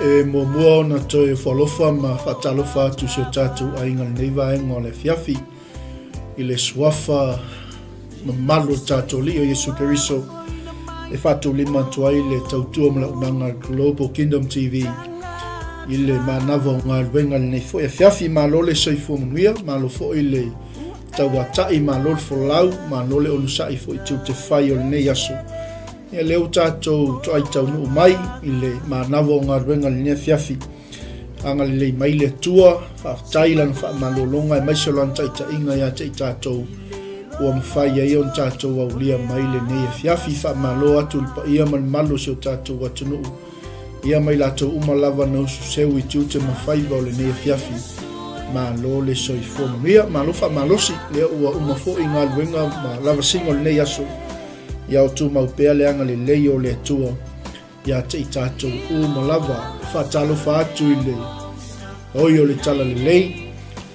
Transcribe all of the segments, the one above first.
Mo mua ona toi whalofa ma whatalofa atu si o tātou ainga nei vaenga o le fiafi i le suafa ma malu o tātou li o Yesu Keriso e whatou lima tuai le tautua mala unanga Global Kingdom TV i le Manava o ngā ruenga le nei fo e fiafi ma lo le soifua manuia ma lo fo i le tauatai ma lo le folau ma lo le olusai fo i tiu te whai o le nei aso ia leo tātou to ai tau nuu mai i le Manava o ngā ruenga le nei fiafi anga le mai le tua whaftai lana whaamalolonga e maise lan taita inga ia te i tātou ua mawhai ai on tātou au lia mai le nei fiafi whaamalo atu lipa ia man malo si o tātou atu nuu ia mai lato umalava na usu seu i tiu te mawhai o le nei fiafi ma lo le soifua manuia ma lo whaamalosi lea ua umafo i ngā ruenga ma lava singo le nei aso ia o tu mau pea leanga le lei o le atua ia te i tātou umalava whaatalofa atu i le oi o le tala le lei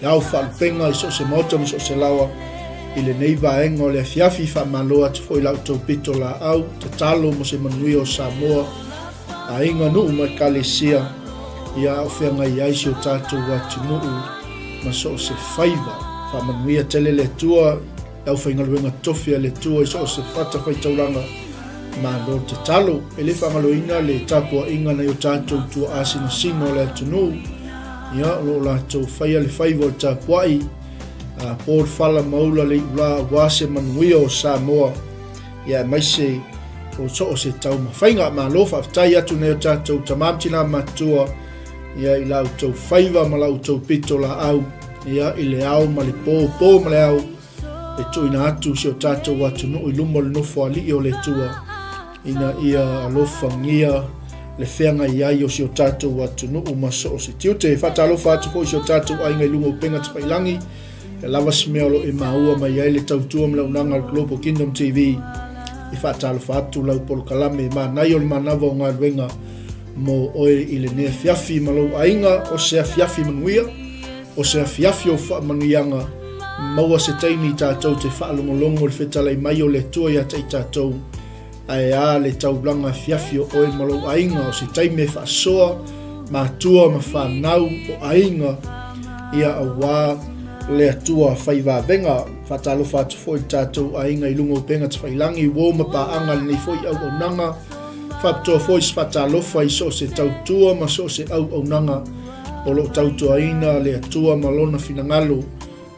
ia o whaalupenga i so se mauta mi so se lawa i le nei vaenga o le fiafi whaamalo atu fo i lau tau pito la au te talo mo se manui o Samoa a inga nuu mai kalesia ia o whenga i aisi o tātou atu nuu ma so se whaiva whaamanuia tele le tua au whaingaluenga tofia le tua i so se whata whaitauranga ma lo te talo e le whangaloina le tapua inga na i o tātou tua asina sino le atu nuu ia lo la tau whaia le whaiva o tapuai a Paul Fala maula le ula wase manuia o Samoa ia maise o so se tau mawhainga ma lo whaftai atu neo tātou tamamtina matua ia i lau tau whaiva ma lau tau pito la au ia i le au ma le pō ma le au e tuina atu si o tātou atu no i lumo le nofo ali o le tua ina ia alofa ngia le whenga i ai o si o tātou atu no o maso o se tiute whata alofa atu po si o tātou ainga i lungo upenga te pailangi e lava smeolo e maua mai ai le tautua mla unanga Global Kingdom TV i whata alofa atu lau polo kalame Manai o le Manava o ngā ruenga mo oe i le nea fiafi malau ainga o se fiafi manuia o se fiafi o wha manuianga maua se teini tātou te whaalongolongo le whetalai mai o le tua ia te i tātou ai a le taulanga fiafi o oe malau ainga o se teime whaasoa mātua ma whanau o ainga ia a wā le atua whaivavenga whatalofa atu fo i tātou ainga i lungo penga te whailangi wō mapaanga le nei fo i au au nanga whaptoa fo i whatalofa i so se tautua ma so se au au nanga o lo tautua ina le atua malona finangalo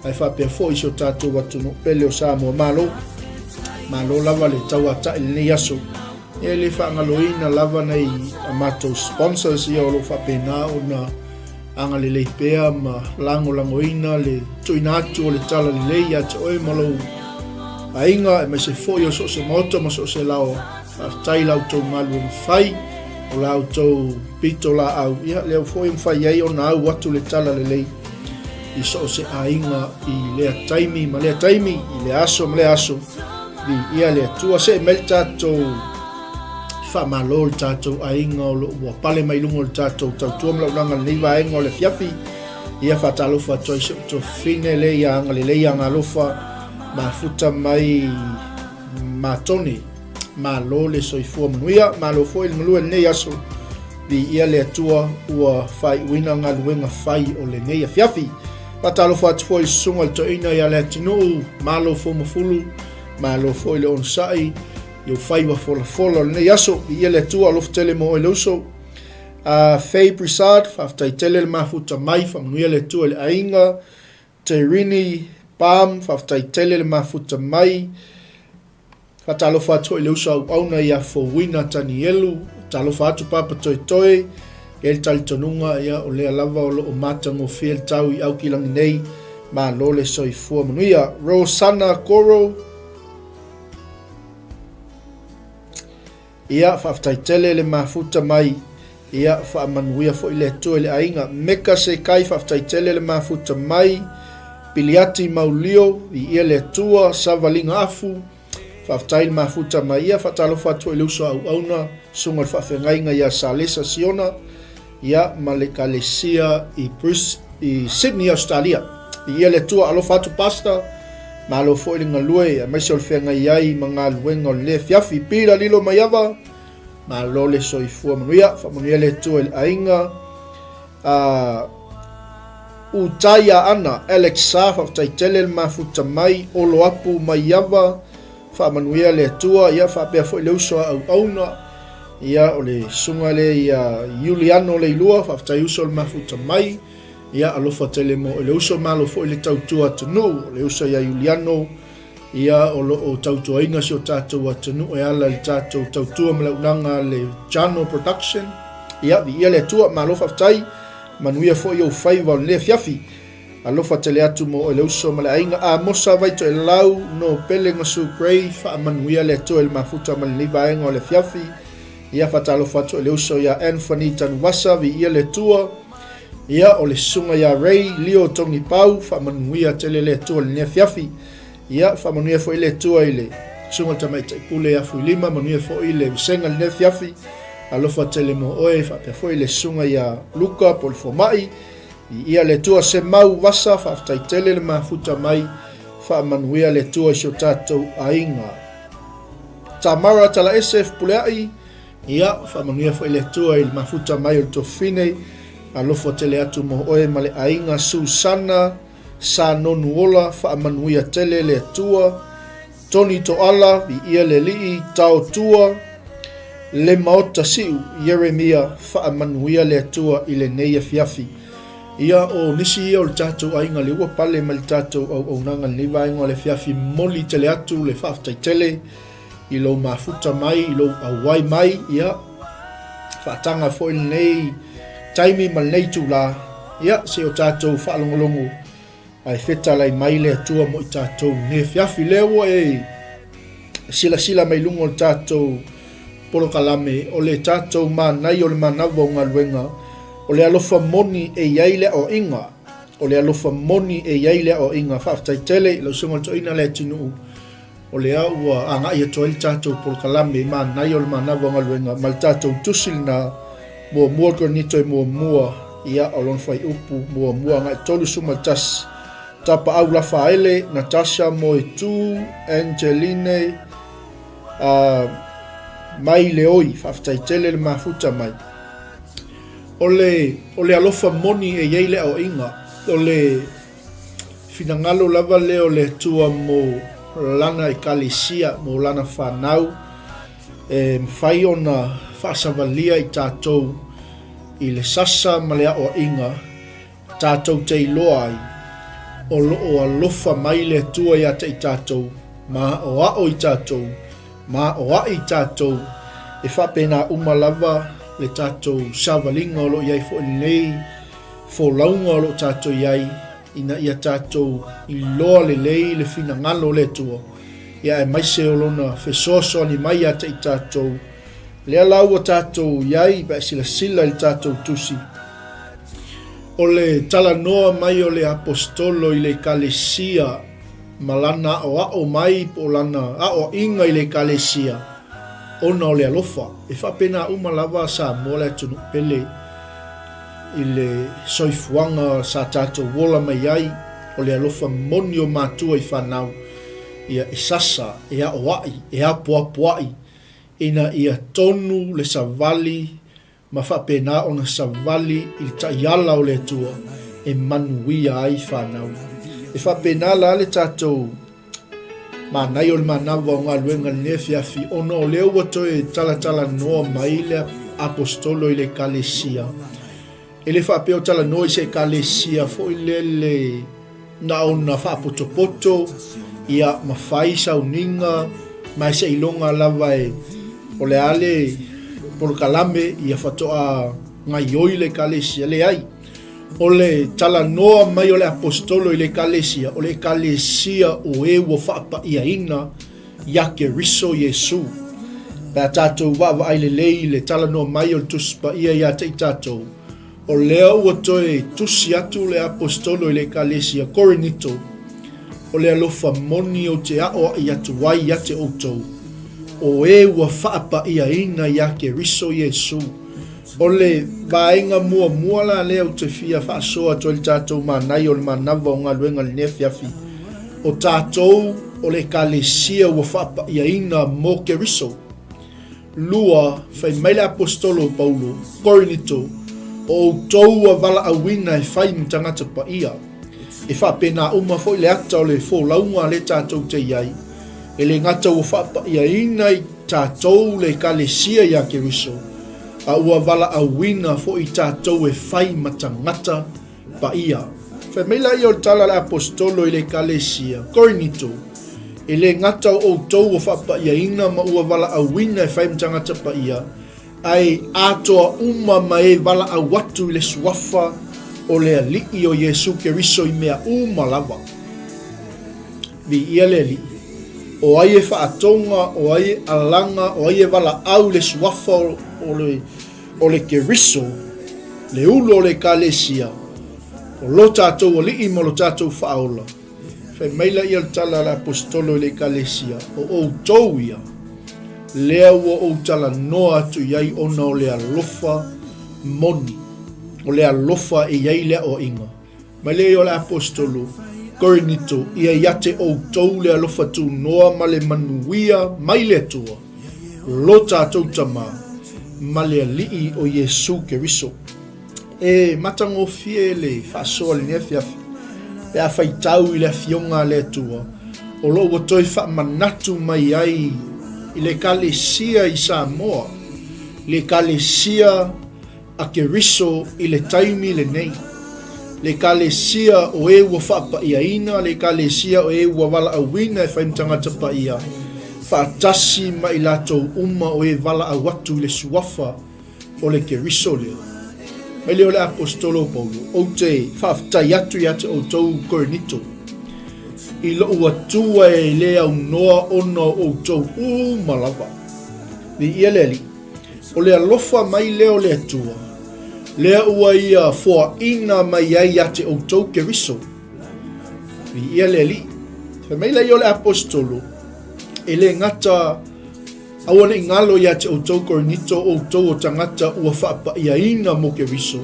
ai whapea fo i so tātou atu no pele o Samoa malo lava le tau ata i nei aso e le whaangaloina lava nei a matou sponsors ia o lo whapena o na anga le leipea ma langoina le tuina atu o le tala le lei atu oe malo a inga e mai se foi o so se moto ma so se lao a tai lau tau malu na whai o lau tau pito la au ia leo foi mwhai ei o na au atu le tala le lei i so se a inga i lea taimi ma lea taimi i le aso ma lea aso vi ia lea tua se mel tātou whaamalo le tātou a inga o lo ua pale mai lungo le tātou tautua mla unanga le niwa enga o le fiafi ia whatalofa toi se to fine le ia anga le leia ngā lofa ma futa mai ma tone ma lo le soifua manuia ma lo foi le malua nei aso vi ia le atua ua whai uina ngā luenga whai o le nei a fiafi whatalofa atu foi sunga le toina ia le atinu ma lo fo mafulu ma lo foi le onsai yo whaiwa fola le nei aso vi ia le atua alofa tele mo e lauso 𝚟𝚒𝚍 whaftai tele le mafuta mai whamanuia le atua le ainga Teirini Palm whaftai tele le mafuta mai whatalofa atu i leusa au auna ia fowina tani elu talofa atu papa toe e le talitonunga ia o lea lava o loo mata ngofia le tau i au kilangi nei ma lo le soifua manuia Rosana Koro ia whaftai tele le mafuta mai ia whaamanuia fo i le atua le ainga Meka se kai whaftai tele le mafuta mai Piliati Maulio i ia le atua Savalinga afu whaftai le mafuta mai ia whatalofa atu i leusa au auna sunga le whawhengainga ia Salesa Siona ia ma le kalesia i Sydney, Australia i ia le atua alofa atu pasta ma alo fo i le ngalue a maise o le whenga iai ma ngā luenga o le fiafi pira lilo mai awa malo le soifua manuia whamanuia le tua le ainga utaya ana Alexa whakataitele le mafuta mai olo apu mai ava whamanuia le tua ia whapea fo i leusoa au auna ia o le sunga le ia Juliano le ilua whakatai uso le mafuta mai ia alofa tele mo le uso malo fo i le tautua tanu le uso ia Juliano ia o tautua inga si o tātou atanu e ala le tātou tautua malaunanga le Jano Production ia ia le tua malo whakatai manuia fo i o whaiva le fiafi alofa tele atu mo le uso male ainga a mosa vaito e lau no pele ngasu grey wha manuia le tua il mafuta male liva ainga o le fiafi ia whatalo whatu le uso ia Anthony Tanuwasa vi ia le tua ia o le sunga ia Ray Leo Tongi Pau whamanuia tele le tua le nea fiafi ia whamanuia fo i le tua i le sunga tamaita i pule a fui lima manuia fo i le visenga le nea fiafi alofa tele mo oe whapea fo i le sunga ia Luka po le fomai ia le tua se mau wasa whaftai tele le mafuta mai whamanuia le tua i sio tātou ainga Tamara tala SF puleai ia whamanuia fo i le tua i le mafuta mai o le tofine alofa tele atu mo oe ma le ainga Susana sa nonuola whamanuia tele le tua Tony Toala vi ia le lii tau tua le maota siu Yeremia whamanuia le tua i le neia fiafi ia o nisi ia o le tātou ainga le ua pale ma le tātou au nanga le liva ainga o le fiafi moli tele atu le whaftai tele i lo mafuta mai i lo awai mai ia whaatanga fo i nei taimi ma nei tula ia se o tātou whaalongolongo ai whetalai mai le atua mo i tātou ne fiafi lewa e sila mai lungo le tātou polo kalame o le tātou Manai o le Manava o Galuega o le alofa moni e iaile o inga o le alofa moni e iaile o inga whaftai tele lo sunga to ina le tinu o le au anga ia to el tātou polo kalame Manai o le Manava o Galuega mal tātou tusil na mua granito i mua ia o lon fai upu mua ngai tolu suma tas tapa au la faele Natasha Moetu Angeline mai leoi whaftai tele le mafuta mai o le alofa moni e yeile o inga o le finangalo lava leo le tua mo lana i kalisia mo lana whanau mwhai ona whaasavalia i tātou i le sasa malea o inga tātou te iloa ai o loo alofa mai le tua ia te i tātou ma o ao i tātou ma o a i tātou e whapena umalava le tātou savalinga o lo iai fo lei fo launga o lo tātou iai ina ia tātou i loa le lei le fina ngalo le tua ia e maise o lona fesoso ni mai a te i tātou le alau o tātou iai pa sila i tātou tusi o le talanoa mai o le apostolo i le kalesia malana o ao mai po lana ao inga i le kalesia ona o le alofa e whapena umalava sa mola tunu pele i le soifuanga sa tātou wola mai ai o le alofa moni o mātua i whanau ia e sasa e a oai e a puapuai ina ia tonu le savali ma whapena ona savali i taiala o le tua e manuia ai whanau e whapena la le tātou Manai o le Manava o Galuega le fiafi ona o leo wato e tala noa mai le apostolo i le kalesia e le whapeo tala noa i se kalesia fo i le na ona whapotopoto ia mawhai sauninga mai se ilonga lava e o le ale polo kalame ia whatoa ngai oi le kalesia le ai o le talanoa mai o le apostolo i le kalesia o le kalesia o e ua whaapa ia ina ia ke riso Yesu pea tātou wawa ai le lei le talanoa mai o le tuspa ia te i tātou o lea ua toe tusi atu le apostolo i le kalesia Korinito o le alofa moni o te ao i atu wai ia te outou o e ua whaapa ia ina ia ke riso Yesu o le vaenga mua la leo te fia whaasoa to le tātou Manai o le Manava o Galuega le nefiafi o tātou o le kalesia ua whaapa ia ina mo ke riso lua fai mai le apostolo Paulo Korinito o toua vala awina e fai mtangata pa ia e fa pena uma foi le ata o le fo launga le tātou te iai e le ngata o fa pa ia ina i tātou le kalesia ia Keriso a ua vala awina fo i tātou e fai matangata pa ia fai mai la ia o tala le apostolo i le kalesia Korinito e le ngata o tou o whapa ia ina ma ua wala a wina e whai mtangata pa ia ai atoa uma mai wala a watu i le suafa o le alii o Yesu Keriso i mea uma lava vi ia le alii o ai e whaatonga o ai alanga o ai e wala au le suafa o le Keriso le ulo o le kalesia o lo tātou o lii mo lo tātou whaaola fai maila ia tala la apostolo le kalesia o tou ia lea ua o tala noa atu iai ona o le alofa moni o le alofa e iai lea o inga mai lea o le apostolo Korinito ia iate o tou le alofa tu noa ma le manuia mai le tua lo tātou tama ma le alii o Yesu Keriso e matango fie le whaasoa le nefiafi pe a fai tau i le fionga le tua o lo o toi wha manatu mai ai i le kalesia i Samoa le kalesia a Keriso i le taimi le nei le kalesia o e ua wha pa ia ina le kalesia o e ua wala awina e whai mtangata pa ia wha tasi mai latou uma o e wala a watu le suafa o le Keriso leo mai leo le apostolo Paulo o te whaafitai atu i ate o tou Korinito i lo ua tua e le au noa ono o tou malava ni ia leli o le alofa mai leo le atua lea ua ia foa ina mai ai ate o tou Keriso ni ia leli mai leo le apostolo e le ngata awane ngalo ia te o tou Korinito o tou o tangata ua whaapa ia ina mo Keriso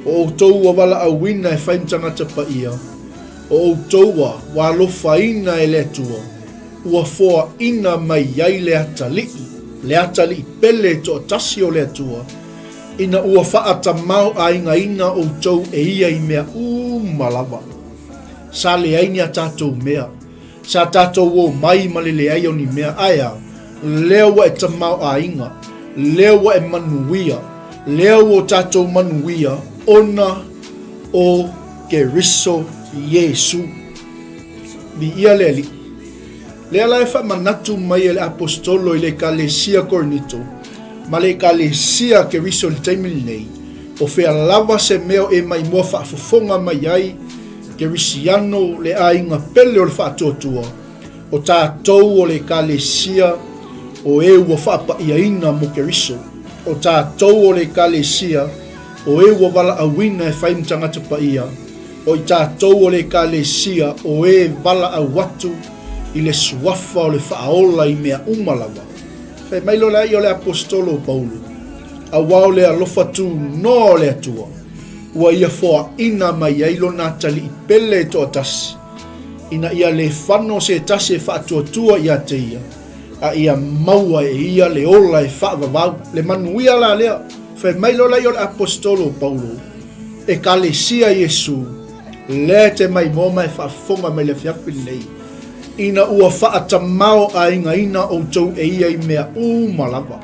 o tou ua wala awina e whaim tangata pa ia o tou wa alofa ina e le tua ua foa ina mai iai le atali pele to tasi o le tua ina ua whaata mau a inga ina o tou e ia i mea malava sa le aini a tātou mea sa tātou o mai male le ai o ni mea aya lea wa e tamau a inga, lea wa e manuia, lea wa tātou manuia, ona o Keriso Yesu. Ni ia leli. Lea la e wha manatu mai e le apostolo i le kalesia Korinito, ma le kalesia Keriso le taimili nei, o whea lava se meo e mai mua whaafofonga mai ai, Kerisiano le a inga pele o le whaatotua, o tātou o le kalesia o e ua whaapa ia ina mo Keriso, o tātou o le kalesia, o e ua wala awina e whaim tangata pa ia, o i tātou o le kalesia, o e wala a watu i le suafa o le whaaola i mea umalawa. Whai mailo la i o le apostolo Paulo, a wao le alofa tu no le atua, ua ia foa ina mai ailo nā tali i pele to atasi, ina ia le whano se tasi e whaatuatua ia te ia, a ia maua e ia le ola e whaavavau, le manuia la lea, whai mailo la i o le apostolo Paulo, e kalesia Yesu, le te mai moma e whaafonga mai le whiawhi nei, ina ua whaatamao a inga ina o tau e ia i mea malava,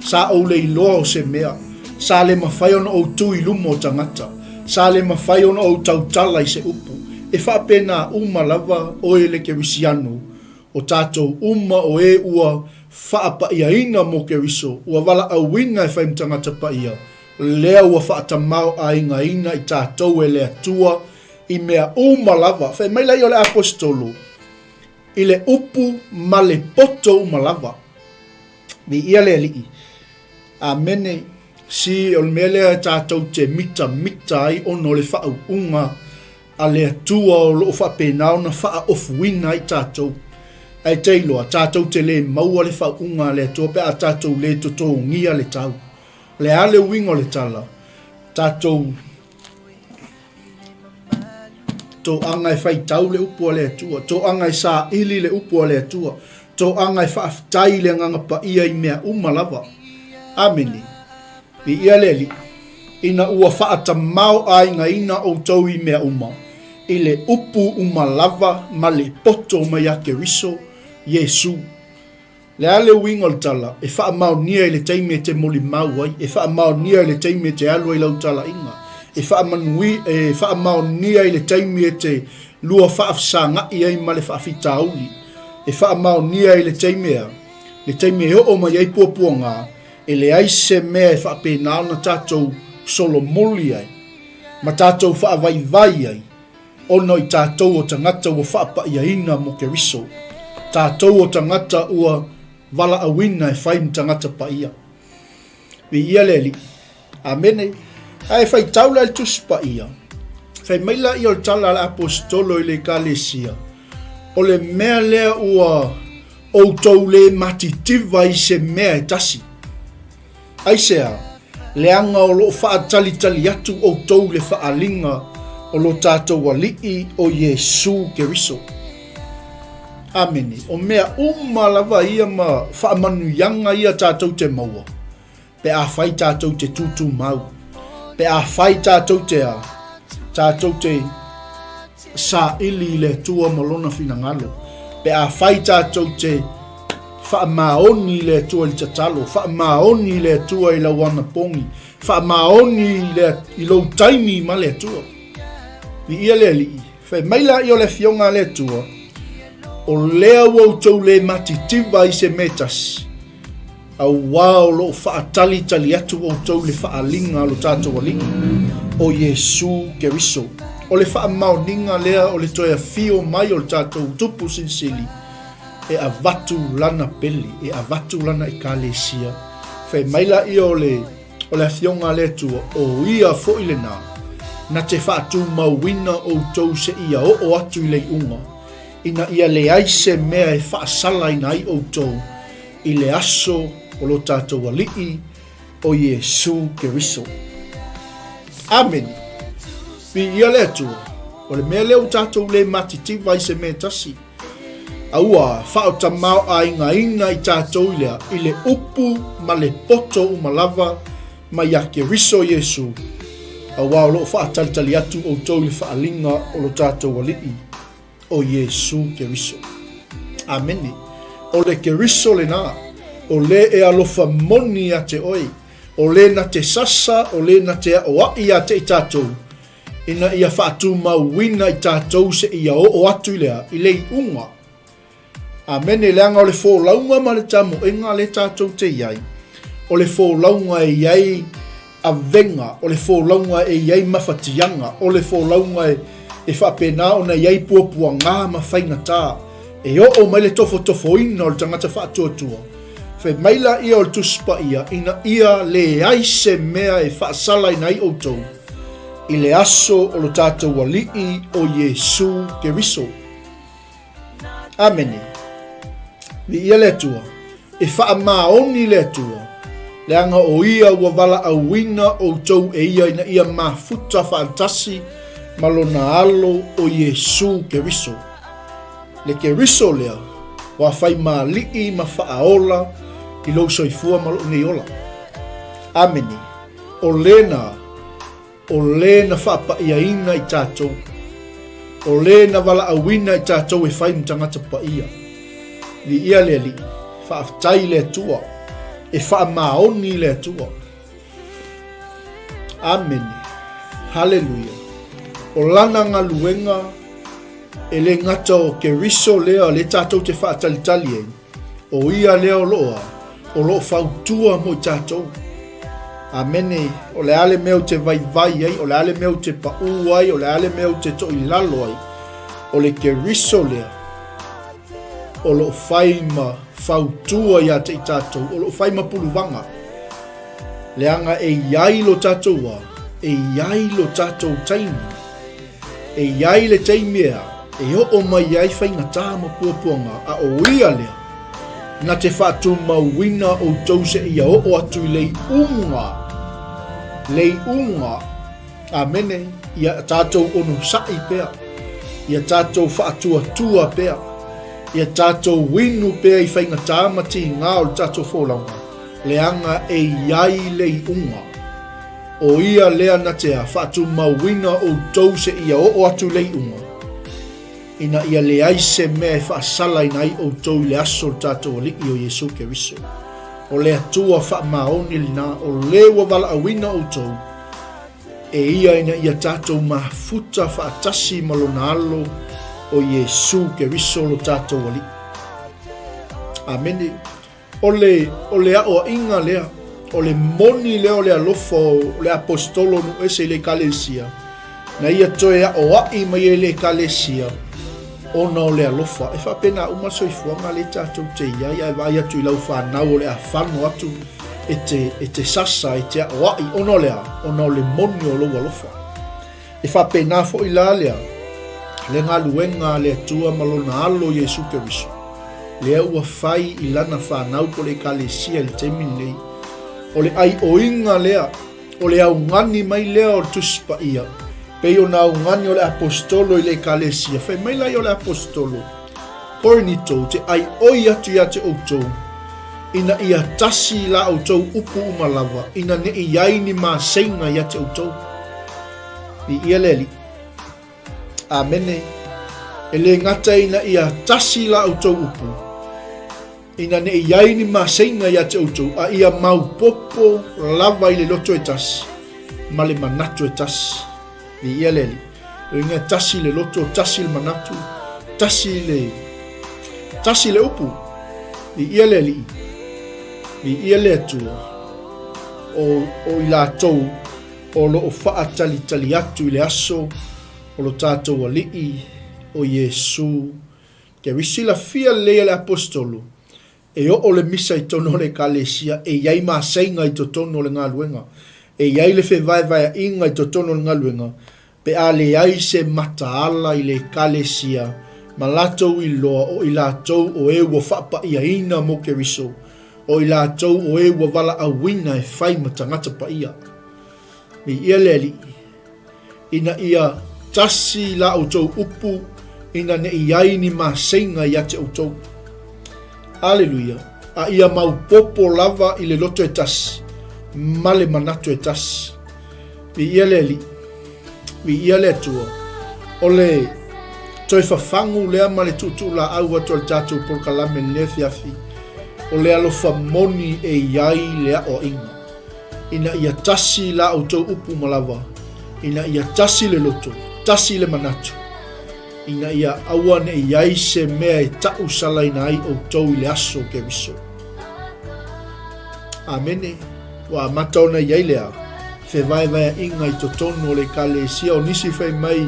sa o le iloa o se mea, sa le mawhai ona o tu i lumo o tangata, sa le mawhai ona o tau tala i se upu, e whaapena malava o e le Kerisiano, o tātou o e ua whaapa ia ina mo Keriso, ua wala awina e whaim tangata pa ia, lea ua whaatamao a inga ina i tātou e le atua i mea malava, whai mai lai o le apostolo, i le upu ma le poto malava, ni ia le alii, amene, si o le mele tātou te mita ai ono le wha unga a le atua o lo whapena ona wha ofuina i tātou. Ai teiloa, tātou te le maua le wha unga le atua pe a tātou le toto ngia le tau. Le ale wingo le tala, tātou to anga e whai tau le upua le atua, to anga e sa ili le upua le atua, to anga e whaafitai le nganga pa ia I mea lava. Amene. I ia leli. Ina ua whaatamau ai ngā ina o tau I mea I le upu lava ma le poto mai ake riso Yesu. Le ale winga o tala, e whaamau nia I le teime te moli mau ai, e whaamau nia I le teime te alu I lau tala inga, e whaamau nia I le teime te lua whaafsanga I ai ma le whaafitauli, e whaamau nia I le teime e o mai ai puapua ngā, e le aise mea e whaapena na tātou solo moli ai, ma tātou whaavaivai ai, ono I tātou o tangata ua whaapai aina mo ke riso, tātou o tangata ua wala awina e whai tangata pa ia. Vi ia leli. Amene. Ai whai taula il tus pa ia. Whai maila ia o tala la apostolo I le kalesia. O le mea lea ua o tau le matitiva I se mea e tasi. Ai sea, le anga o lo wha tali atu o tau le wha alinga o lo tātou walii o Yesu Keriso. Amene. O mea lava ia ma whaamanu yanga ia tātou te maua. Pe a whai tātou te tutu mau. Pe a whai tātou te sa ili le tua malona fina ngalo. Pe a whai tātou te whaamaoni le tua I tatalo. Whaamaoni le tua I lau ana pongi. Whaamaoni I lau taimi ma le tua. I ia le li. Whai maila I o le fionga le tua. O lea wau tau le matitiva I se metas. Au wao lo whaatali atu o tau le whaalinga lo tātou alingi. O Yesu Keriso. O le whaamauninga lea o le toia fio mai o le tātou tupu sinsili. E a vatu lana peli. E a vatu lana I kalesia. Whai maila I o le fionga le tua. O ia fo I le nā. Na te whaatu mauina o tau se ia o atu I le unga. Ina ia le aise mea e whaasala ina I o tau I le aso o lo tātou alii o Yesu Keriso. Amen. Pi ia le atua. O le mea leo tātou le matitiva I se mea tasi. Aua whaotamau a inga ina I tātou I le upu ma le poto lava ma ia Keriso Yesu. Aua o lo whaatalitali atu o tau I le whaalinga o lo tātou alii o Yesu Keriso. Amene. O le Keriso le nā. O le e alofa moni a te oi. O le na te sasa, o le na te aoai a te I tātou. Ina ia whaatu mauina I tātou se ia o atu lea I le unga. Amene leanga o le fōlaunga ma le tamo inga le tātou te iai. O le fōlaunga e iai a venga. O le fōlaunga e iai mawhatianga. O le fōlaunga e whapena o na iai puapua ngā ma whainga tā. E o mai le tofo ina o le tangata whaatuatua. Whai maila ia o le tuspa ia, ina ia le aise mea e whaasala ina I o tau. I le aso o lo tātou alii o Yesu Keriso. Amene. Vi ia le tua. E whaamaoni le tua. Le anga o ia ua wala awina o tau e ia ina ia mafuta whaantasi malona alo o Yesu Keriso. Le Keriso lea, wa whai maalii ma whaaola I lo soifua malo nei ola. Amene. O lena whaapaia I tātou. O lena wala awina I tātou e whai mtangata paia. Li ia le li, whaaftai le tua, e whaamaoni le tua. Amene. Hallelujah. O lana Galuega e le ngata o Keriso lea le tātou te whaatalitali e. O ia lea o loo whautua mo I tātou. Amene. O le ale meo te vai ai, o le ale meo te pau ai, o le ale meo te toi lalo ai. O le Keriso lea. O loo whaima whautua ia te I tātou. O loo whaima puluvanga. Leanga e iai lo tātou a. E iai lo tātou taimi. E iai le teimea, e o mai iai whainga tāma puapuanga, a o ia lea, na te whātu mauina o tau se ia o atu I lei unga, amene, ia tātou ono sai pea, ia tātou whātua tua pea, ia tātou winu pēa I whaingatā mati ngā o tātou whōlaunga. Leanga e iai le I unga. O ia lea na tea whaatu mawina o tau se ia o atu le I unga. Ina ia le ai se mea whaasala ina I o tau le aso tātou aliki o Yesu Keriso. O le atua wha maoni lina o lewa wala awina o tau. E ia ina ia tātou mafuta whaatasi malona alo o Yesu Keriso lo tātou aliki. Amene. O le a inga lea. O le moni leo le alofa o le apostolo no ese le kalesia. Na ia toe a o ai mai le kalesia. Ona o le alofa. E whapena uma soifuanga le tātou te iai. Ai vai atu I lau whanau o le a whanu atu. E te sasa, e te a o ai. Ona o le a. Ona o le moni o lo alofa. E whapena fo I la lea. Le ngā luenga le atua malona alo Yesu Keriso. Le ua whai I lana whanau po le kalesia le temini nei. O le ai oinga lea, o le au ngani mai lea o tuspa ia. Pei o na au ngani o le apostolo I le kalesia. Whai mai lai o le apostolo. Korinito, te ai oi atu ia te outou. Ina ia tasi la outou upu umalawa. Ina ne iai ni maa seinga ia te outou. I ia leli. Amene. E le ngata ina ia tasi la outou upu. Ina ne iai ni masenga ia te outou, a ia maupopo lava I le loto e tasi, ma le manatu e tasi. I ia leli. O inga tasi le loto, tasi le manatu, tasi le upu. I ia leli. I ia le atua. O I la tou, o lo o faa tali atu I le aso, o lo tātou alii, o Yesu. Ke risila fia lea le apostolo. E o le misa I tono le kalesia, e iai maaseinga I totono le ngaluenga. E iai le whewaiwai inga I totono le ngaluenga. Pe a le ai se mataala I le kalesia, ma latou I loa o I latou o e ua whapa ia ina mo Keriso. O I latou o e ua wala awina e whai matangata pa ia. Mi ia leli, ina ia tasi la outou upu, ina ne iai ni maaseinga ia te outou. Aleluia. A ia maupopo lava I le loto e tasi. Male manatu e tasi. Vi ia leli. Vi ia le tua. O le toi whafangu lea ma le tutu la au atu al tātou por kalame le fiafi. O le alofa moni e iai lea o inga. Ina ia tasi la autou upu malava. Ina ia tasi le loto. Tasi le manatu. Ina ia aua ne iai se mea e tau salaina ai o tau I le aso Keriso. Amene. Wa mataona iai lea. Whewaiwai inga I totono le kalesia o nisi whai mai.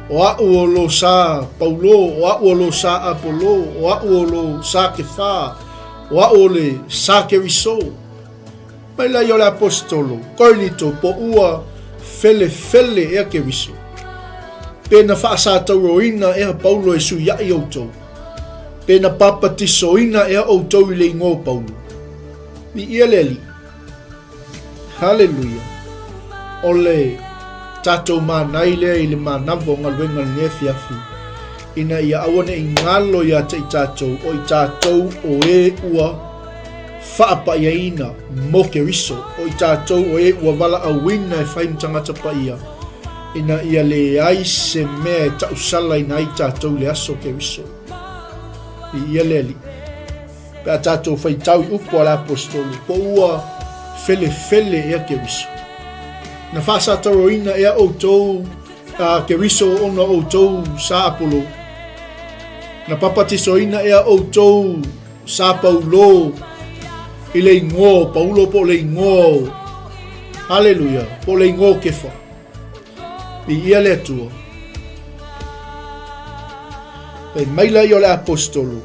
O au o lo sa Paulo, o au o lo sa Apolo, o au o lo sa Kefa, o au o le sa Keriso. Mai lai o le apostolo. Korinito po ua fele ea Keriso. Pena whaasātauroina ea Paulo e suyai outou. Pena papatisoina ea outou I le ingo Paulo. Mi ia leli. Hallelujah. O le tātou Manai lea I le Manava o Galuega le fiafi. Ina ia awane I ngalo ia te I tātou o I tātou o e ua whaapa ia ina mo Keriso. O I tātou o e ua wala awina e whaimtangata pa ia. Ina ia le ai se mea tau sala ina I tātou le aso Keriso. I ia leli. Pea tātou whai tau I upo ala apostolo. Po ua fele ea Keriso. Na whaasa taro ina ea outou Keriso ona outou sa Apolo. Na papatiso ina ea outou sa Paulo. I le ingo, Paulo po le ingo. Hallelujah. Po le ingo kefa. I ia le atua. Pei maila I o le apostolo.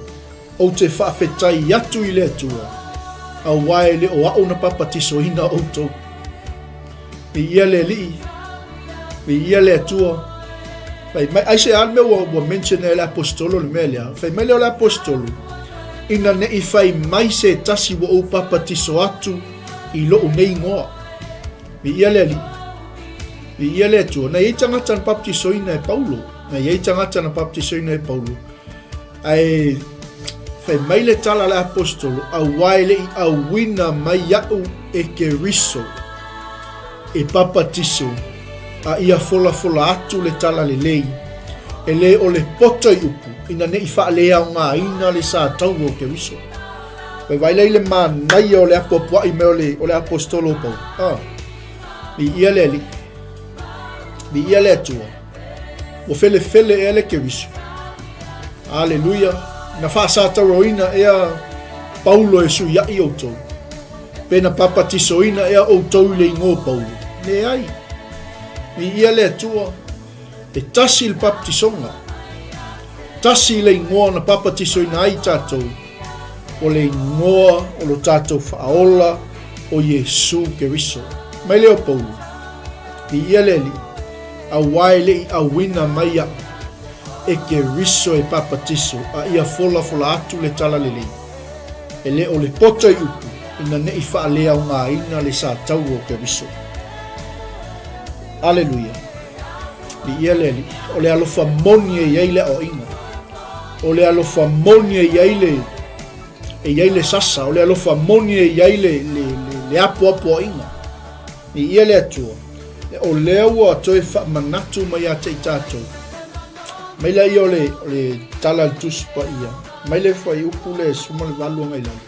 O te whaafetai atu I le atua. A wae le o au na papatiso ina outou. I ia le li. I ia le atua. Pei mai aise alme wa mention le apostolo le melia. Pei maila o le apostolo. Ina ne I whai mai se tasi wa o papatiso atu I lo nei ngoa. I ia le li. I ia le atua, na iei tangata na papatisoina e Paulo. Na iei tangata na papatisoina e Paulo. ai fai mai le tala le apostolo a waile I a wina mai yau e keriso e papatiso a ia fola atu le tala le lei e le o le pota I upu ina ne I wha lea o ngā ina le sa tau o keriso Pai waile le manai o le apopua I me o le apostolo pau mi ia le li mi ia le atua o fele e le keriso Aleluia na wha sa taroina ea Paulo e su ia I outou pena papatiso ina ea outou le ingo Paulo ne ai mi ia le atua e tasi il baptisonga tasi le ingoa na papatiso ina ai tatou o le ingoa o lo tatou whaola o Yesu Keriso mai leo Paulo mi ia le li a waile I a wina mai a e Keriso e papatiso a ia fola atu le tala le e le o le pota I upu ina ne I wha lea o ngā ina le sa tau o Keriso Aleluia Li ia le li o le alofa moni e iai le o inga o le alofa moni e iai le sasa o le alofa moni e iai le apo o inga Li ia le atua o lea ua toi wha manatu mai a te tātou mai la ia o le tala tus pa ia mai le whai upu le suma le walu ngai lau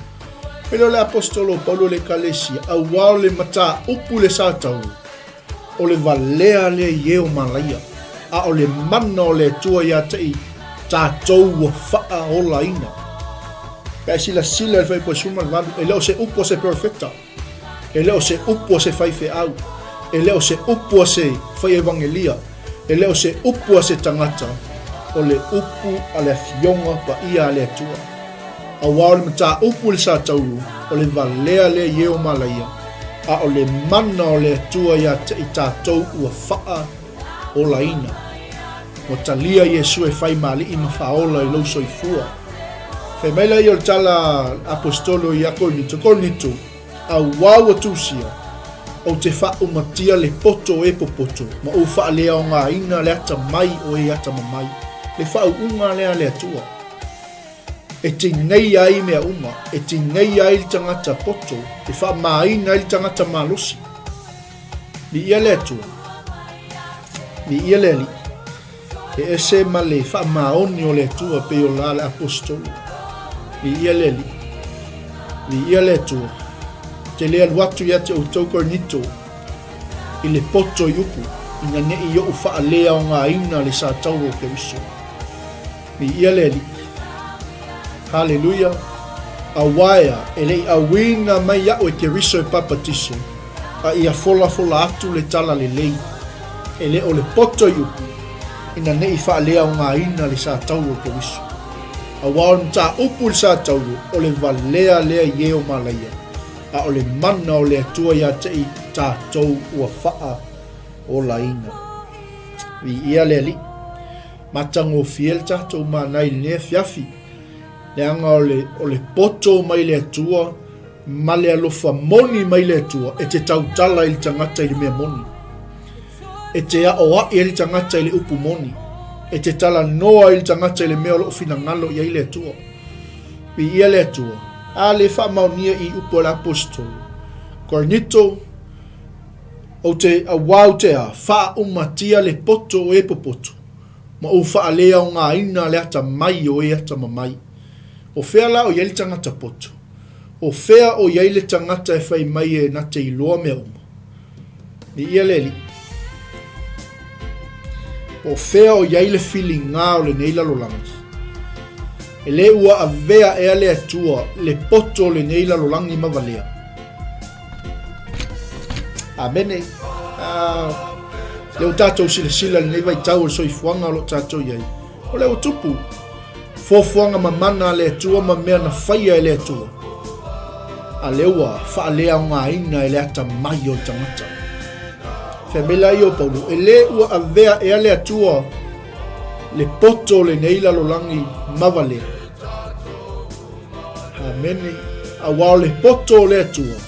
mai le apostolo Paulo le kalesia a wao le mata upu le sātau o le valea le ieo malaia a o le mana o le tua ia tei tātou ua whaa o laina kai sila le whai po suma le walu e leo se upu se perfecta e leo se upu se whai fe au e leo se upu se whai evangelia e leo se upu se tangata o le upu a le fionga pa ia le atua a wao le mata upu le sātau o le valea le ieo malaia a o le mana o le atua ia te I tātou ua whaa o laina o talia Yesu e whai mali I mawhaola I lau soifua whai maila I o le tala apostolo I a Korinito a wau atusia o te wha umatia le poto e popoto ma o wha lea o ngā ina le ata mai o e ata mamai le wha unga lea le atua e te nei ai mea uma e te nei ai le tangata poto e wha maina le tangata malosi li ia le atua li ia le li e ese ma le wha maoni o le atua pe o la le apostolo li ia le li ia le atua te lea luatu ia te outou Korinito I le poto I upu ina ne I o wha lea o ngā ina le sa tau o Keriso li ia le li Haleluia a waia e le a wina mai au e Keriso e papatiso a ia fola atu le tala le lei e le o le poto I upu ina ne I wha lea o ngā ina le sa tau o Keriso a wao mta upu le sa tau o le valea lea ieo malaia a o le mana o le atua ia te I tātou ua whaa o laina ia le li matango fiel tātou Manai le fiafi le anga o le poto mai le atua ma le alofa moni mai le atua e te tautala I le tangata I le mea moni e te a I le tangata I le upu moni e te tala noa I le tangata I le mea o finangalo I le atua ia le atua a le wha maunia I upo le apostolo Korinito o te a wau te a wha umatia le poto o e popoto ma o wha lea o ngā ina le ata mai o e ata mamai o whea la o iei tangata poto o whea o iei le tangata e whai mai e na te iloa mea uma ni ia le li o whea o iei le whilinga o le neila lolangi e le ua a vea e ale atua le poto le neila lolangi mavalea amene le o tātou sila le nei vai tau o soifuanga o lo tātou iai o le o tupu fofuanga mamana le atua ma mea na whaia e le atua a le ua wha lea o ngā ina e le ata mai o tangata whamela I o Paulo e le ua a vea e ale atua le poto le neila lolangi mavalea amene a wao le poto le atua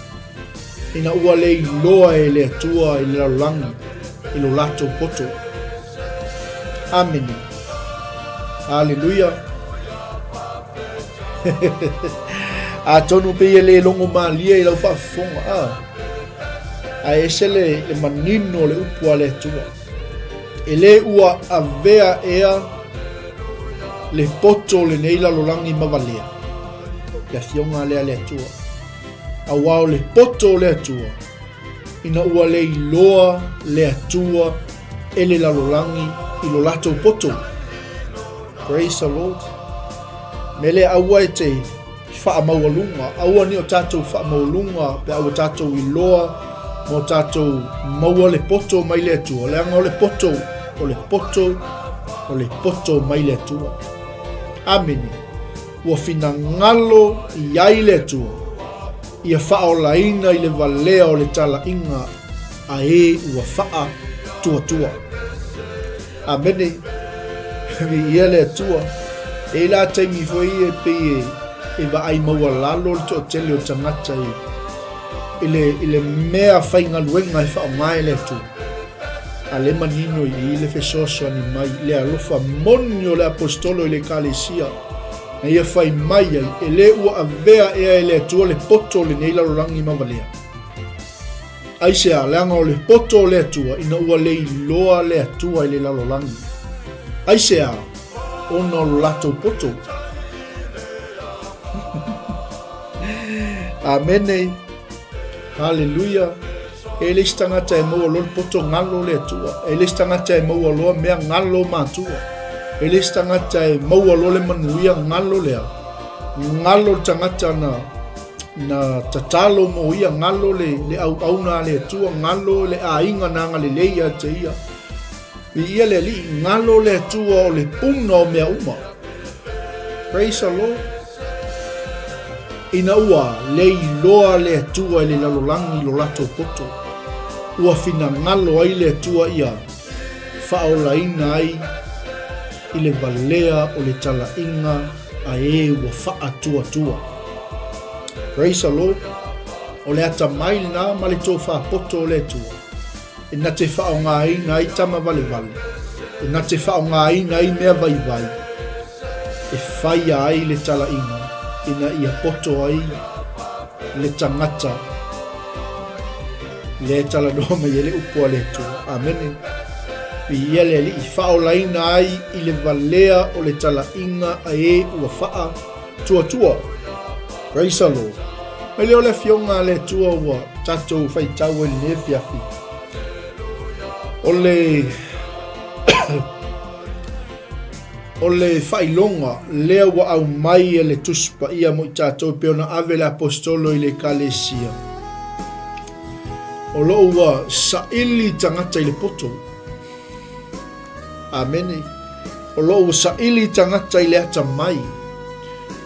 ina ua le iloa e le atua I le lolangi I lo lato poto amene Haleluia A tonu pe le longo malia I lau whaafonga a ese le manino le upua le tua. E le ua avea ea le poto le neila lolangi mavalea. Le fionga lea le tua. A wao le poto le tua. Ina ua le iloa le tua e le lalolangi I lo lato poto. Praise the Lord. Mele aua e te wha maulunga. Aua ni o tatou wha maulunga pe aua tatou iloa mo tatou maua le poto mai le atua. Le anga o le poto, o le poto, o le poto mai le atua. Amene. Ua fina ngalo I ai le atua. Ia wha o laina I le valea o le tala inga a e ua wha tua tua. Amene. Ia le atua. E la taimi foi e pe e va ai maua lalo le to tele o tangata ile mea whainga luenga I wha ngai le tu. A le manino I le fesoso ni mai le alofa monio le apostolo I le kalesia. Na ia whai mai ai e le ua avea ea le atua le poto le neila rolangi mavalea. Aisea leanga o le poto le atua ina ua le iloa le atua I le lalolangi. Aisea ono lato poto. Amene. Hallelujah. E le stangata e maua lo poto ngalo le atua. E le stangata e maua lo mea ngalo matua. E le stangata e maua lo le manuia ngalo lea. Ngalo tangata na tatalo mo ia ngalo le au auna le atua ngalo le ainga nanga le leia te ia. Ia le li ngalo le atua o le puna o mea uma. Praise the Lord. Ina ua le iloa le atua I le lalolangi lo lato poto. Ua fina ngalo ai le atua ia. Whaolaina ai I le valea o le tala inga a e ua wha tua tua. Praise the Lord. O le ata mai na ma le tō wha poto o le atua. E na te wha o ngā ina I tama vale vale. E na te wha o ngā ina I mea vai vai. E whaia ai le tala inga. Ina ia poto ai le tangata. Le tala doma I le upua le tua. Amen. Ia le li I whaolaina ai I le valea o le tala inga a e ua wha tua tua. Praise the Lord. Mai leo le fionga le tua ua tatou whai tau e le fiafi. O le whailonga lea wa au mai e le tuspa ia mo I tātou peona ave le apostolo I le kalesia. O loo wa saili tangata I le poto. Amene. O loo saili tangata I le ata mai.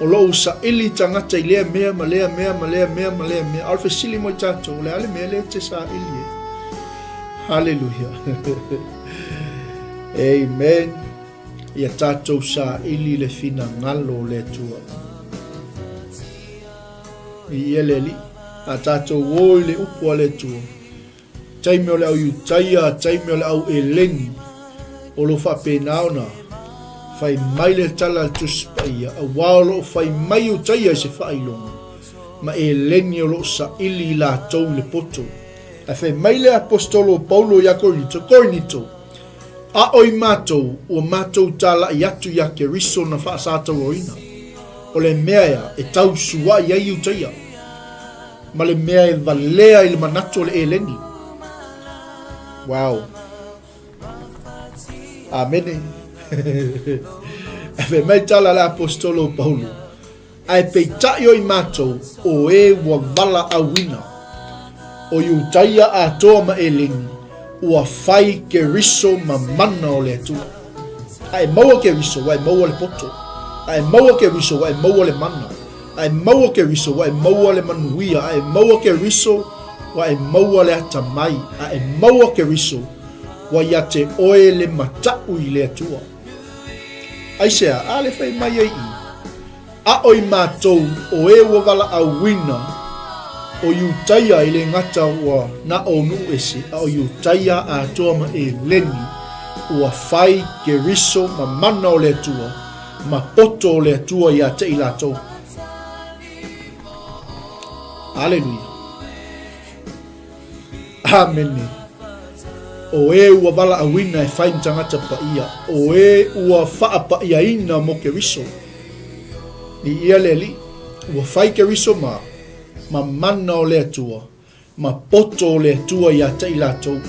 O loo saili tangata I lea mea ma lea mea ma lea mea ma lea mea. Alfe sili mo I tātou. Le ale mea le te saili. Hallelujah. Amen. Ia tātou sa ili le fina ngalo le tua. Ia le li. A tātou woi le upua le tua. Taime o le au iutaia, taime o le au eleni. O lo wha pēnaona. Whai mai le tala le tuspaia. A wao lo whai mai iutaia se whailonga. Ma eleni o lo sa ili la tau le poto. A whai mai le apostolo Paulo ia Korinito. A oi mātou, o mātou tala I atu ia ke riso na whaasātau oina. O le mea ia, e tau sua I ai utaia. Ma le mea e valea I le manato le eleni. Wow. Amene. E mai tala le apostolo Paulo. Ai peitai oi mātou, o e wa vala awina. O utaia a toa ma eleni. Ua fai ke riso ma mana o le atua. Ai maua ke riso, wai maua le poto. Ai maua ke riso, wai maua le mana. Ai maua ke riso, wai maua le manuia. Ai maua ke riso, wai maua le atamai. Ai maua ke riso, wai ate oe le matau I le atua. Ai sea, a le fai mai ai I. A oi mātou o e wawala a wina. O iutaia I le ngata ua na o nu ese. A o iutaia a toa ma e leni. Ua fai ke riso ma mana o le atua. Ma poto o le atua I a te I latou. Haleluia. Amene. O ua wala awina e whai mtangata pa ia. O ua wha pa ia ina mo ke riso. Ni ia leli. Ua whai ke riso ma mana o lea tua. Ma poto o lea tua ia te ilatou.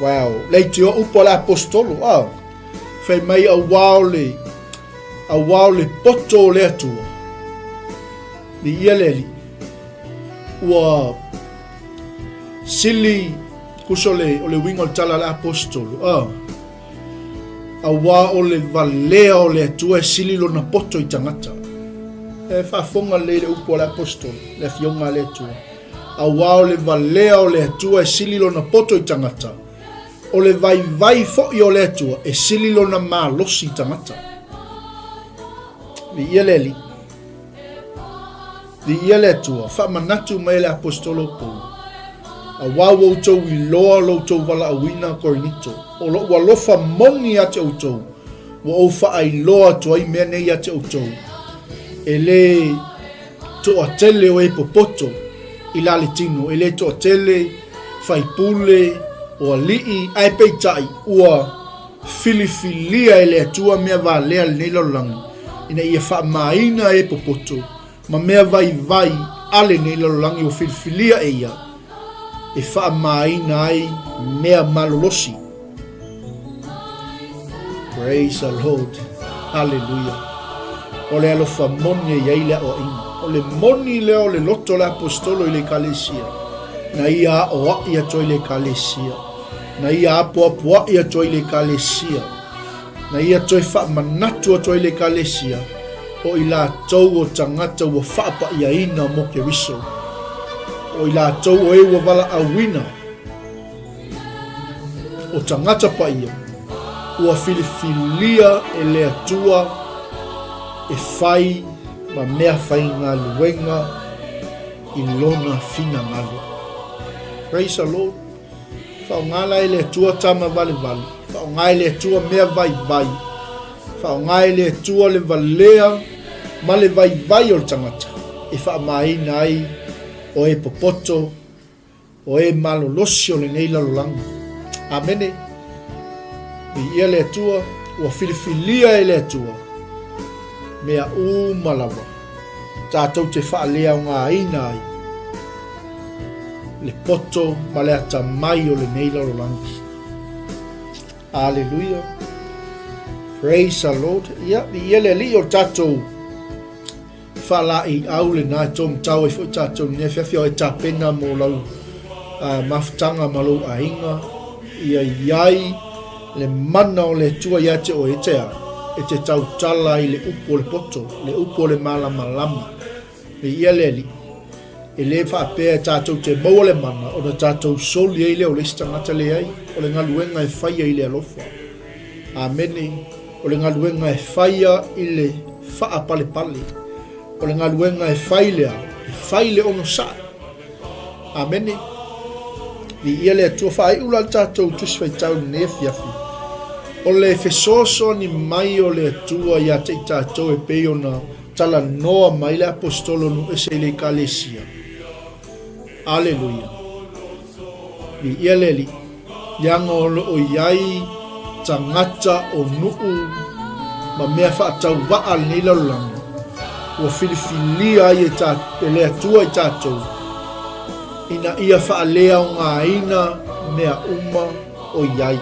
Wow. Lei te o upo la apostolo. Whai mai a wao le poto o lea tua. Ni ia leli. Ua sili kusole o le winga o tala la apostolo. Awa o le valea o le atua sili lo na poto i tangata. E whafonga le upo la apostolo. Le fionga le atua. Awa o le valea o le atua sili lo na poto i tangata. O le vai fo i o le atua e sili lo na malosi i tangata. Ni ia leli. Ni ia le atua. Wha manatu mai le apostolo pou. A wawo utou I loa lo utou wala awina korinito. O lo walofa moni ate utou. Wa ofa ai loa to ai mea nei ate utou. E le to atele o e popoto I lale tino. E le to atele faipule o alii ai peitai ua filifilia e le atua mea valea le neila langi. Ina ia wha maina e popoto. Ma mea vai ale neila langi o filifilia e ia. E wha maina ai mea malolosi. Praise the Lord. Hallelujah. O le alofa moni e iai lea o ina. O le moni leo le loto le apostolo I le kalesia. Na ia o ai ato I le kalesia. Na ia apo ai ato I le kalesia. Na ia to I wha manatu ato I le kalesia. O I la tau o tangata ua whaapa ia ina mo ke riso. O I la tau o e ua wala awina. O tangata pa ia. Ua filifilia e le atua e whai ma mea whai ngā luenga I lona fina ngalo. Praise the Lord. Whao ngala e le atua tama vale. Whao ngā e le atua mea vai. Whao ngā e le atua le valea ma le vai o le tangata. E wha maina ai o e popoto, o e malolosi o le neila lolangi. Amene. Mi ia le atua, ua filifilia e le atua. Mea malawa. Tātou te whaalea o ngā ina ai. Le poto ma le ata mai o le neila lolangi. Hallelujah. Praise the Lord. Ia, mi ia le li o tātou whala I au le nā tōm tau e fo tātou ne whiawhia o e tāpena mō lau mafutanga ma lau ainga. Ia iai le mana o le tua ia te o e tea. E te tau tala I le upo le poto. Le upo le malama. Le ia le li. E le whaapea tātou te maua le mana. O na tātou soli e le o le stangata le ai. O le ngaluenga e whaia I le alofa. Amene. O le ngaluenga e whaia I le wha pale. O le ngaluenga e whaile ono sa. Amene. Li ia le atua whaai ula tātou tuswai tau ne fiafi. O le fesoso ni mai o le atua ia te tātou e peo na tala noa mai le apostolo nu ese le kalesia. Aleluia. Li ia le li. Ianga o iai tangata o nuu ma mea whaatau waa ni laulanga. Ua filifilia ai e le atua I tātou. Ina ia whaalea o ngā ina mea o iai.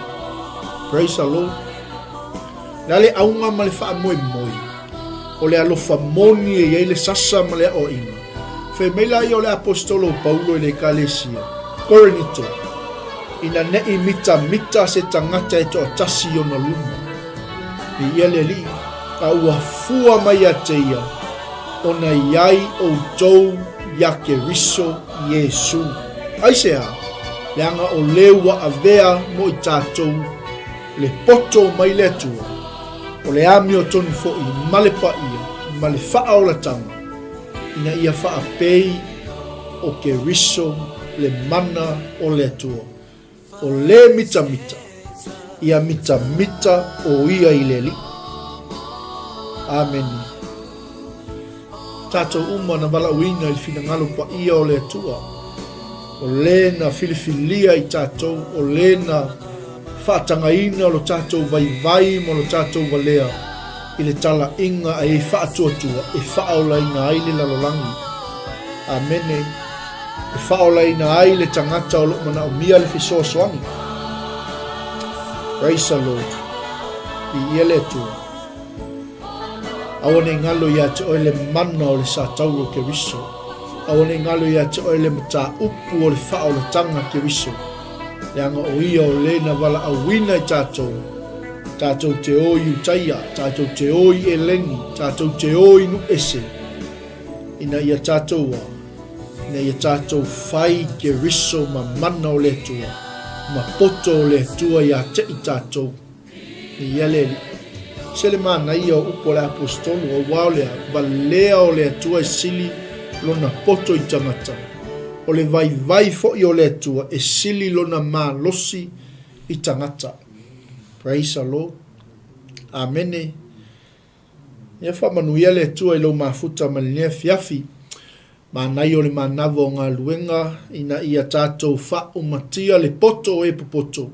Praise the Lord. Nale aunga ma le wha moi. O le alofa moni e iai le sasa ma le o ina. Whai meila I o le apostolo Paulo I le kalesia. Korinito. Ina nei mita se tangata e to atasi o na luma. I ia le li. A ua fua mai a te ia. Ona iai o tou ia ke riso Yesu. Aisea. Leanga o leua a vea mo I tātou. Le poto mai le atua. O le ami o tonu fo I male pa ia. Male faa o la tanga. Ina ia faa pei o ke riso le mana o le atua. O le mita. Ia mita o ia I le li. Amen. Tātou uma na wala uina I finangalo pa ia o le atua. O le na filifilia I tātou, o le na whaatangaina lo tātou vai mo lo tātou walea. I le tala inga ai whaatuatua, e whaolaina ai le lalolangi. Amene. E whaolaina ai le tangata o mana o mia le fisoasoangi. Praise the Lord. I ia le atua. Awane ngalo ia te oe le mana o le sa tauro ke riso. Awane ngalo ia te oe le mata upu o le whaolatanga ke riso. Le anga o ia o le na wala awina I tātou. Tātou te oi utaia, tātou te oi elengi, tātou te oi nu ese. Ina ia tātou wa, ina ia tātou whai ke riso ma mana o le tua, ma poto o le tua ia te I tātou. Ni ia le sele mana ia o upo le apostolo o waolea, valea o le tua sili lona poto I tangata. O le vai fo I o le tua e sili lona ma losi I tangata. Praise the Lord. Amene. Ia whamanuia le tua I lo mafuta malinea fiafi. Manai o le Manava o Galuega ina ia tātou whaumatia le poto o e popoto.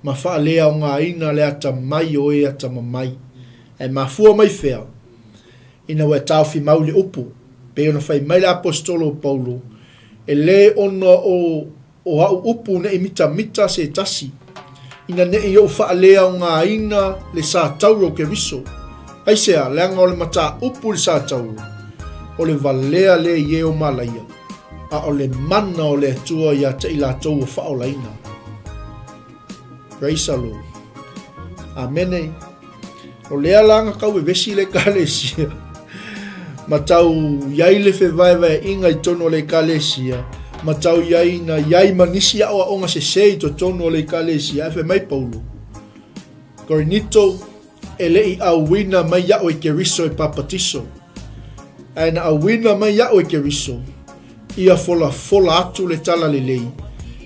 Ma whaalea o ngā ina le ata mai o e ata mamai. E mafua mai whea. Ina wea tau fi maule upu. Pe ona whai mai le apostolo Paulo. E le ona o hau upu ne mita se tasi. Ina ne I o whaalea o ngā ina le sa tauro ke riso. Aisea, leanga o le mata upu le sa tauro. O le valea le ie o malaia. A o le mana o le atua ia te I lātou o whaolaina. Praise the Lord. Amene. O lea langa kau e vesi le kalesia. Matau iai le whewaiwai inga I tono le kalesia. Matau iai na iai manisi awa onga se sei to tono le kalesia. Efe mai Paulo. Korinito ele I awina mai yao e keriso e papatiso. Aina awina mai yao e keriso. Ia fola atu le tala le lei.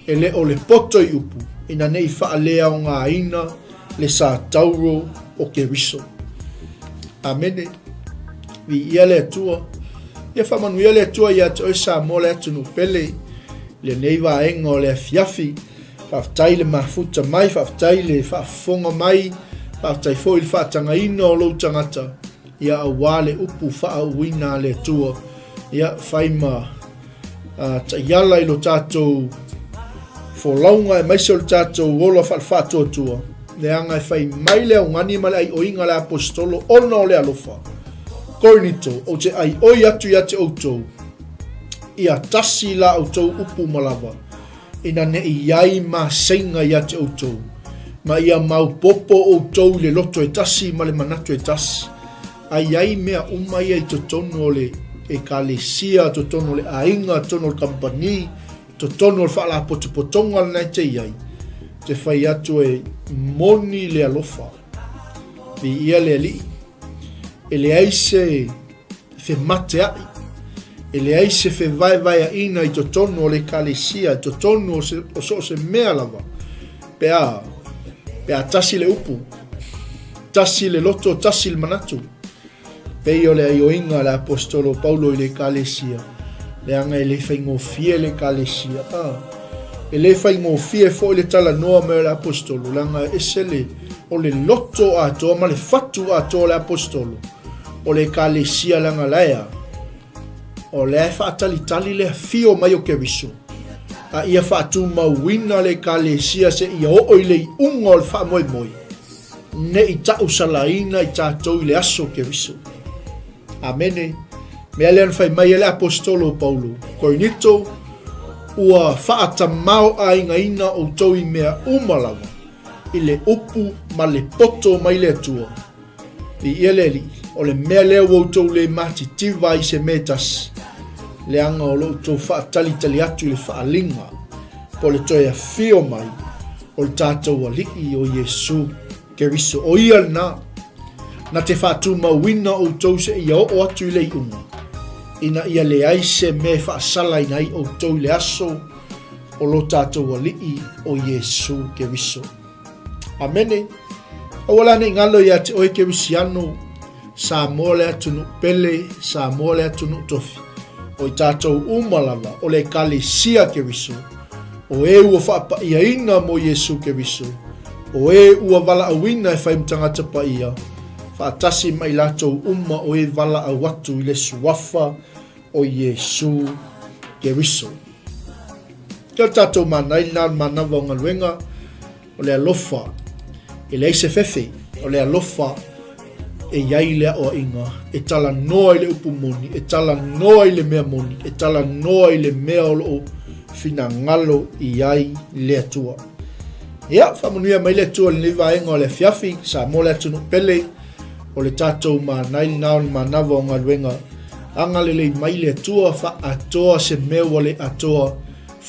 Ele o le poto I upu. Ina nei whaalea o ngā ina le sa tauro o keriso. Amene. Vi ia le atua. Ia whamanuia le atua ia te oisa mo le atunu pele. Le neiva enga o le fiafi. Whaftai le mafuta mai, whaftai le whafonga mai. Whaftai fo il whatangaina o lou tangata. Ia awale upu whaawina le atua. Ia whaima taiala I lo tātou wholaunga e maise o le tātou wola whaalwhātua. Le anga e whai mai leo ngani male ai oinga le apostolo ona o le alofa. Korinito, o te ai oi atu ia te outou. Ia tasi la outou upu malava. Ina ne iai ma senga ia te outou. Ma ia mau popo outou le loto e tasi ma le manatu e tasi. Ai mea umai ai totono le e kalesia, totono le ainga, totono le kampani, totono le whaala potopotonga le nei te iai. Te whai atu e moni le alofa. Vi ia le ali. E le aise fe mate ai. E le aise fe vai a ina I totono le kalesia, totono o se mea lava. Pea tasi le upu. Tasi le loto, tasi le manatu. Pei o le aioinga le apostolo Paulo I le kalesia. Le anga e le whaingofie le kalesia. E le whaingofie fo le tala noa me le apostolo. Le anga esele o le loto atoa ma le fatu atoa le apostolo. O le kalesia le anga laea. O le whaatalitali le fio mai o keriso. A ia whaatu mauina le kalesia se ia o I le unga o le wha moi moi. Ne I tau salaina I tātou I le aso keriso. Amene. Mea lean whai mai le apostolo Paulo. Korinito, ua whaatamau a inga ina o tau I mea umalawa. I le upu ma le poto mai le atua. I ia leli, o le mea leo o tau le mati tiva I se metas. Le anga o lo tau whaatalitali atu I le whaalinga. Po le toi a fio mai. O le tātou alii o Yesu keriso. O ia na. Na te whaatu mawina o tau se ia o atu I le iunga. Ina ia le aise me whaasala ina I o tau le aso o lo tātou alii o Yesu keriso. Amene. Awala ne ngalo ia te oe kerisiano sa mo le atunu pele, sa mo le atunu tofi. O i tātou umalava, o le kalesia Keriso. O e ua whaapaia mo Yesu Keriso. O e ua vala awina e whaimtangata pa ia. Whaatasi mai lātou o e vala awatu i le suafa o Yesu Keriso. Kia tātou manai nā Manava o Galuega, o le alofa, e le eise fefe, o le alofa, e iai lea o inga, e tala noa i le upu moni, e tala noa i le mea moni, e tala noa i le mea o loo fina ngalo i iai lea tua. Ia, whamanuia mai lea tua le nivaenga o le fiafi, sa mo lea tunu pele, o le tātou manai nā o Manava o Galuega, anga le mai lea tua, wha atoa se mea o le atoa,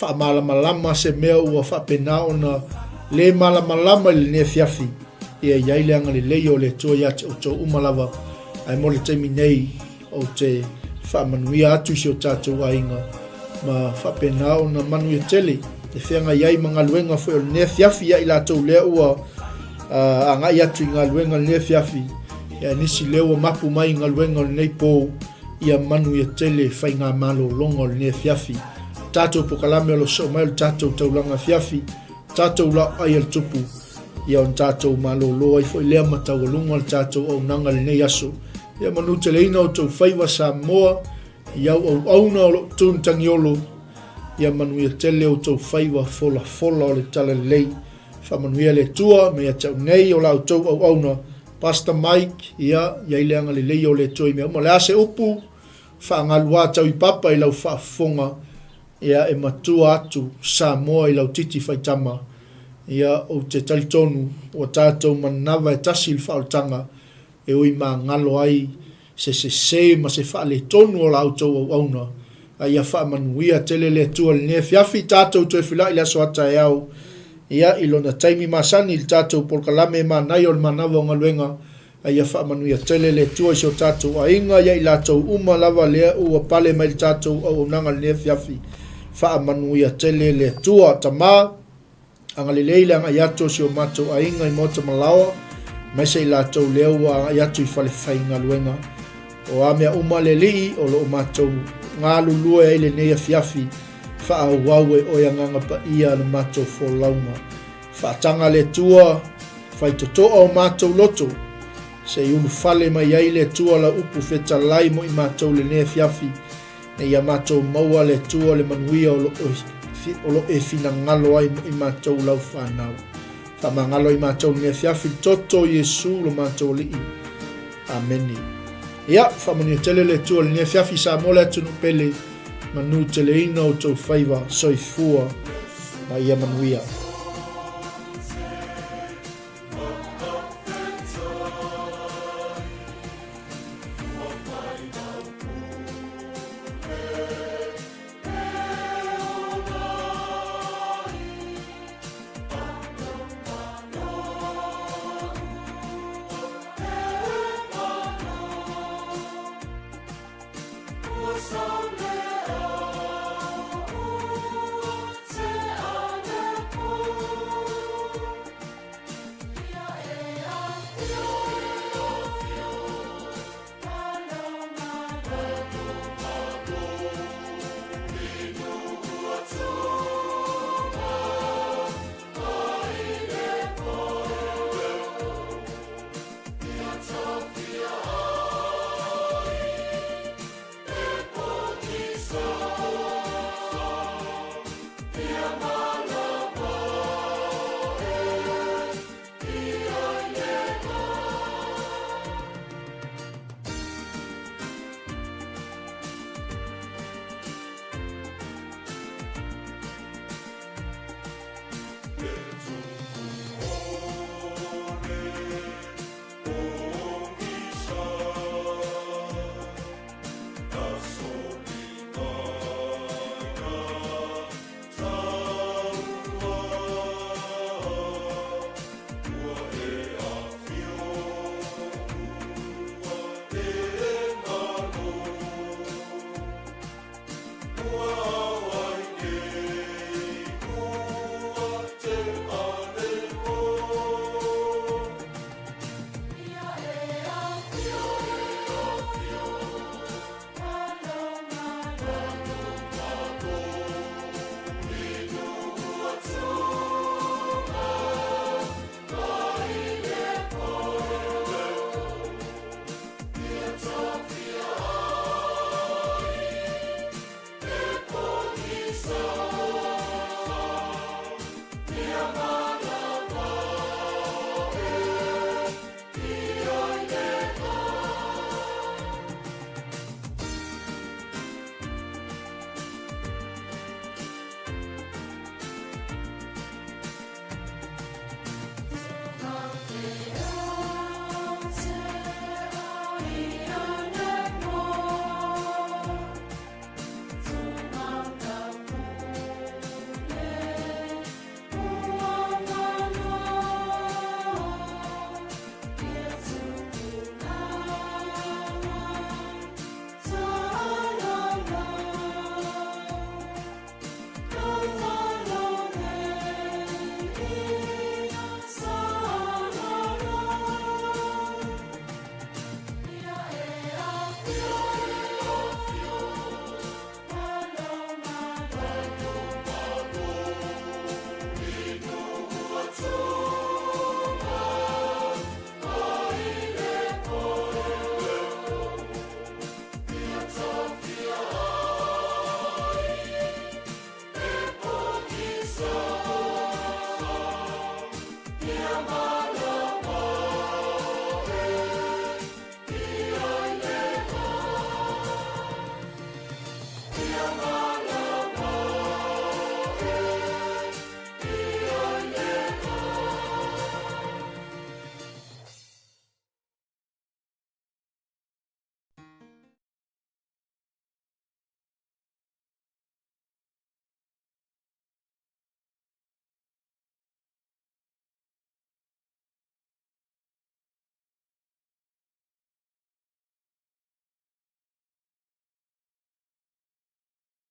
wha malamalama se mea ua wha pena ona le malamalama le ne fiafi. Ia iai le anga le leo le tua iate o tō umalava, ai mo le teimi nei o te whaamanuia atu si o tātou ainga, ma whapena o na manu e tele, te whianga iai ma Galuega fwe o ne fiafi ia i lātou lea ua anga i atu i Galuega le ne fiafi, ia nisi leo mapu mai Galuega le nei pō, ia manu e tele whai ngā malo longa le ne fiafi, tātou pokalame o lo so mai o tātou taulanga fiafi, tātou la ai al tupu, ia on tātou malo loa i fwoi lea matau alunga al tātou au nanga le nei aso. Ia manu te leina o tau whaiva sa moa, ia au auna o lo tūntangiolo, ia manu ia tele o tau whaiva fola o le tala lei, whamanuia le tua, me ia tau nei o lau tau au auna, Pastor Mike, ia leanga le lei o le toi mea, ma le ase upu, whaangalua tau i papa i lau whaafonga, ia e matua atu sa moa i lau titi whaitama, ia o te talitonu o tātou Manava e tasi il whaotanga e oi mā ngalo ai se ma se whaale tonu o lau tau au auna a ia whaamanuia tele le tua le ne fiafi tātou tue whila i laso ata e au ia ilona taimi masani il tātou polkalame Manai o Manava o Galuega a ia whaamanuia tele le tua i so tātou a inga ia i lātou umalava lea ua pale mai il tātou au nanga le ne fiafi whaamanuia tele le tua tamā anga le leile anga iato si o matou a inga i mota malawa, mai se i lātou leua anga iato i whale whai Galuega. O a mea uma le lii o lo o matou ngā lulua e le neia fiafi, wha a wawe o nganga pa ia na matou wholaunga. Wha tanga le tua, whai totoa o matou loto, se i unu whale mai ai le tua la upu wheta lai mo i matou le neia fiafi, e ia matou maua le tua le manuia o lo e fina ngalo ai i mātou lau whanau. Wha mangalo i mātou ne fiafi toto Yesu lo mātou li i. Ameni. Ia, wha mani tele le tua le ne fiafi sa mole atunu pele, manu tele ina o tau whaiva soifua ma ia manuia.